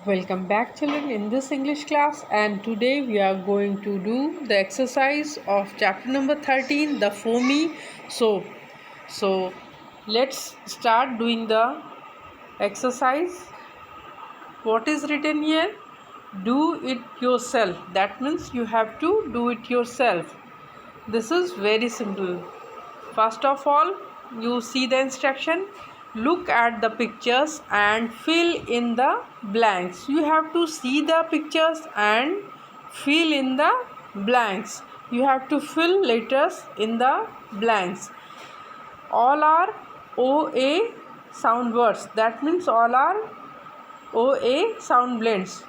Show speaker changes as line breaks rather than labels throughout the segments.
Welcome back, children, in this English class, and today we are going to do the exercise of chapter number 13, the foamy soap. So let's start doing the exercise. What is written here? Do it yourself. That means you have to do it yourself. This is very simple. First of all, you see the instruction. Look at the pictures and fill in the blanks. You have to see the pictures and fill in the blanks. You have to fill letters in the blanks. All are OA sound words. That means all are OA sound blends.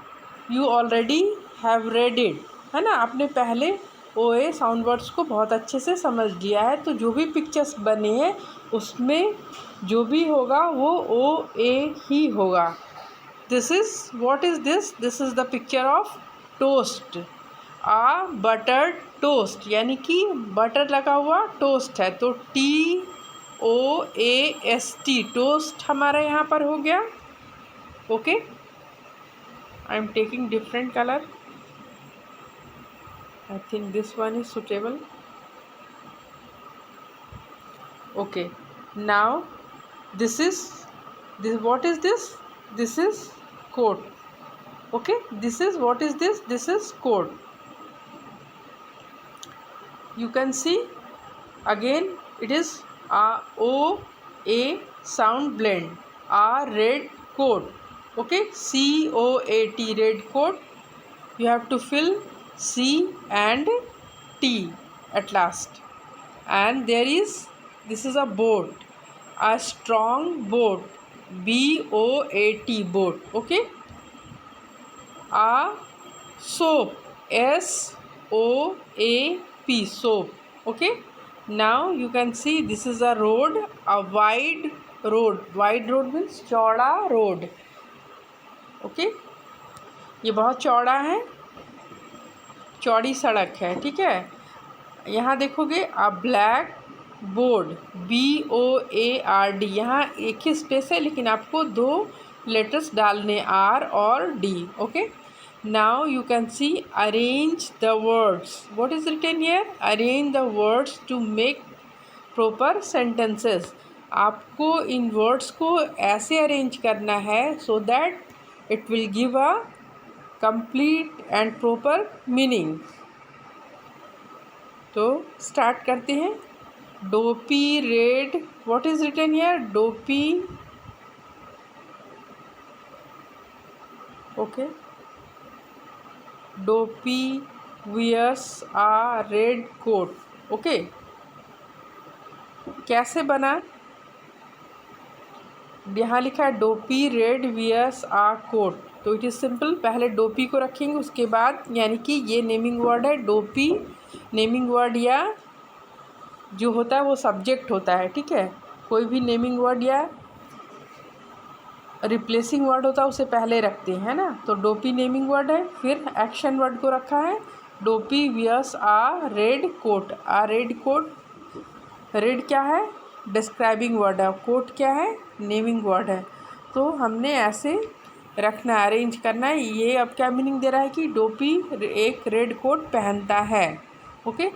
You already have read it. है ना, आपने पहले OA sound words को बहुत अच्छे से समझ लिया है. तो जो भी पिक्चर्स बने हैं उसमें जो भी होगा वो OA ही होगा. This is what is this? This is the picture of toast. A butter toast, यानी कि बटर लगा हुआ टोस्ट है. तो TOAST टोस्ट हमारा यहाँ पर हो गया. Okay, I am taking different colour. I think this one is suitable. Okay, now this what is this? This is coat. Okay, this is what is this? This is coat. You can see again it is OA sound blend. Red coat. Okay, COAT, red coat. You have to fill C and T at last. And this is a boat, a strong boat, BOAT, boat. Okay, a soap, SOAP, soap. Okay, now you can see this is a road, a wide road. Wide road means चौड़ा road. Okay, ये बहुत चौड़ा है, चौड़ी सड़क है. ठीक है, यहाँ देखोगे अ ब्लैक बोर्ड, BOARD. यहाँ एक ही स्पेस है लेकिन आपको दो लेटर्स डालने, R और D. Okay, now you can see arrange the words. What is written here? Arrange the words to make proper sentences. आपको इन वर्ड्स को ऐसे अरेंज करना है so that it will give a complete and proper meaning. तो start करते हैं. Dopey red. What is written here? Dopey. Okay, Dopey wears a red coat. Okay, कैसे बना? यहाँ लिखा है Dopey red wears a coat. तो इट इज़ सिंपल. पहले डोपी को रखेंगे, उसके बाद यानी कि ये नेमिंग वर्ड है. डोपी नेमिंग वर्ड या जो होता है वो सब्जेक्ट होता है. ठीक है, कोई भी नेमिंग वर्ड या रिप्लेसिंग वर्ड होता है उसे पहले रखते हैं ना. तो डोपी नेमिंग वर्ड है. फिर एक्शन वर्ड को रखा है. Dopey wears a red coat. Uh red coat. Red क्या है? डिस्क्राइबिंग वर्ड है. कोट क्या है? नेमिंग वर्ड है. तो हमने ऐसे रखना, अरेंज करना है. ये अब क्या मीनिंग दे रहा है कि डोपी एक रेड कोट पहनता है. ओके,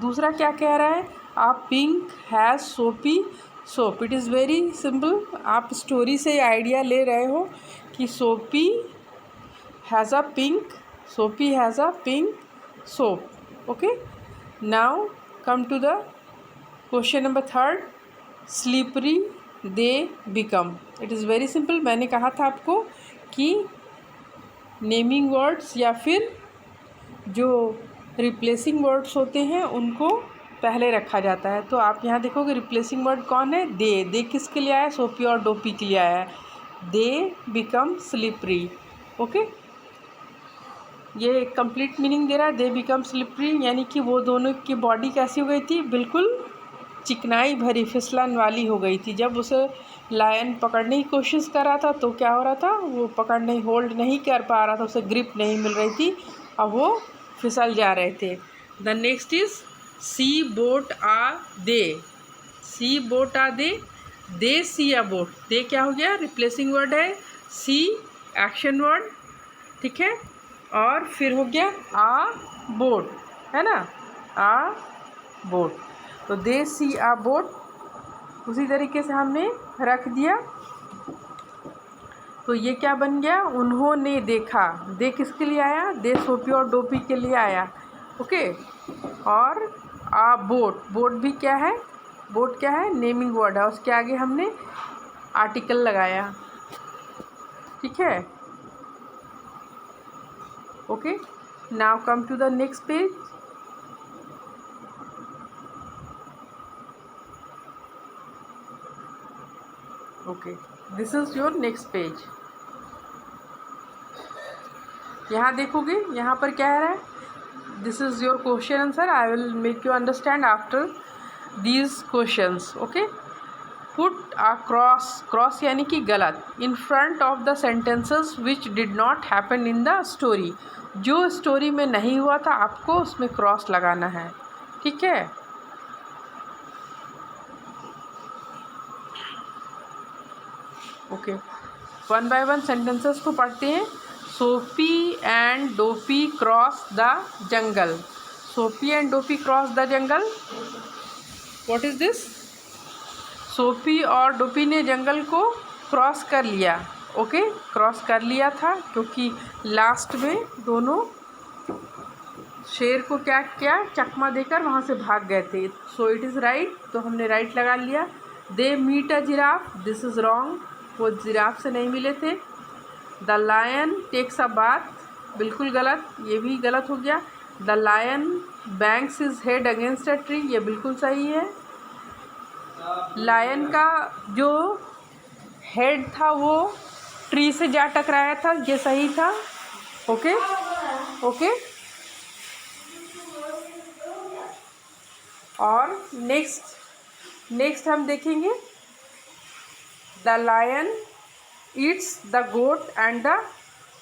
दूसरा क्या कह रहा है? आप pink has Soapy soap. It is very simple. आप स्टोरी से आइडिया ले रहे हो कि Soapy has a pink, Soapy has a pink soap. Okay, now come to the question number 3. Slippery they become. It is very simple. मैंने कहा था आपको कि नेमिंग वर्ड्स या फिर जो रिप्लेसिंग वर्ड्स होते हैं उनको पहले रखा जाता है. तो आप यहाँ देखोगे रिप्लेसिंग वर्ड कौन है? दे. दे किसके लिए आया? सोपी और डोपी के लिए आया है. They become slippery. ओके, ये कंप्लीट मीनिंग दे रहा है. दे बिकम स्लिपरी यानी कि वो दोनों की बॉडी कैसी हो गई थी? बिल्कुल चिकनाई भरी, फिसलन वाली हो गई थी. जब उसे लायन पकड़ने की कोशिश कर रहा था तो क्या हो रहा था? वो पकड़ने, होल्ड नहीं कर पा रहा था, उसे ग्रिप नहीं मिल रही थी और वो फिसल जा रहे थे. The next is see boat a they. See boat a they. They see a boat. They क्या हो गया? रिप्लेसिंग वर्ड है. सी एक्शन वर्ड, ठीक है। और फिर हो गया आ बोट, है ना, आ बोट। तो दे सी आ बोट, उसी तरीके से हमने रख दिया। तो ये क्या बन गया, उन्होंने देखा। दे किसके लिए आया, दे सोपी और डोपी के लिए आया। ओके। और आ बोट, बोट भी क्या है, बोट क्या है, नेमिंग वर्ड है, उसके आगे हमने आर्टिकल लगाया। ठीक है। Okay, now come to the next page. Okay, this is your next page. यहाँ देखोगे, यहाँ पर क्या है, this is your question answer. I will make you understand after these questions. Okay, put a cross, cross यानी कि गलत, in front of the sentences which did not happen in the story. जो स्टोरी में नहीं हुआ था आपको उसमें क्रॉस लगाना है। ठीक है। Okay, one by one sentences को पढ़ते हैं। Sophie and dopey cross the jungle. Sophie and dopey cross the jungle, what is this. Sophie और डोपी ने जंगल को क्रॉस कर लिया। ओके, क्रॉस कर लिया था क्योंकि लास्ट में दोनों शेर को क्या किया, चकमा देकर वहाँ से भाग गए थे। सो इट इज़ राइट, तो हमने राइट लगा लिया। They meet a giraffe, this is wrong, वो जिराफ से नहीं मिले थे। The lion takes a bath, बिल्कुल गलत, ये भी गलत हो गया। The lion bangs his head against a tree, ये बिल्कुल सही है। लायन का जो हेड था वो ट्री से जा टकराया था, ये सही था। Okay okay. और नेक्स्ट हम देखेंगे, the lion eats the goat and the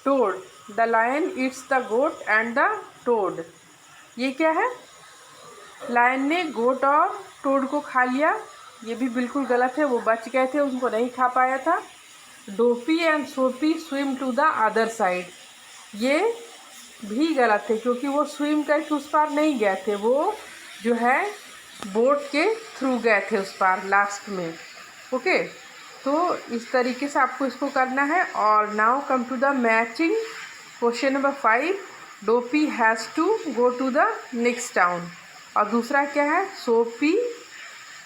toad. The lion eats the goat and the toad, ये क्या है, लायन ने गोट और टोड को खा लिया, ये भी बिल्कुल गलत है, वो बच गए थे, उनको नहीं खा पाया था। Dopey and Soapy swim to the other side, ये भी गलत है क्योंकि वो स्विम करके उस पार नहीं गए थे, वो जो है बोट के थ्रू गए थे उस पार लास्ट में। ओके, तो इस तरीके से आपको इसको करना है। और now come to the matching question number 5। Dopey has to go to the next town, और दूसरा क्या है, Soapy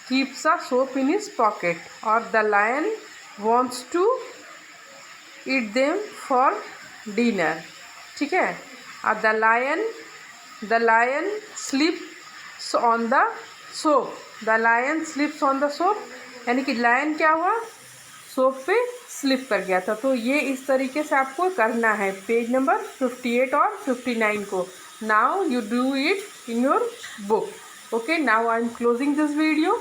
keeps a soap in his pocket, और the lion wants to eat them for dinner. ठीक है। और the lion sleeps on the soap, the lion sleeps on the soap, यानी कि लायन क्या हुआ, सोप पे स्लिप कर गया था। तो ये इस तरीके से आपको करना है पेज नंबर 58 और 59 को। Now you do it in your book. Okay, now I am closing this video.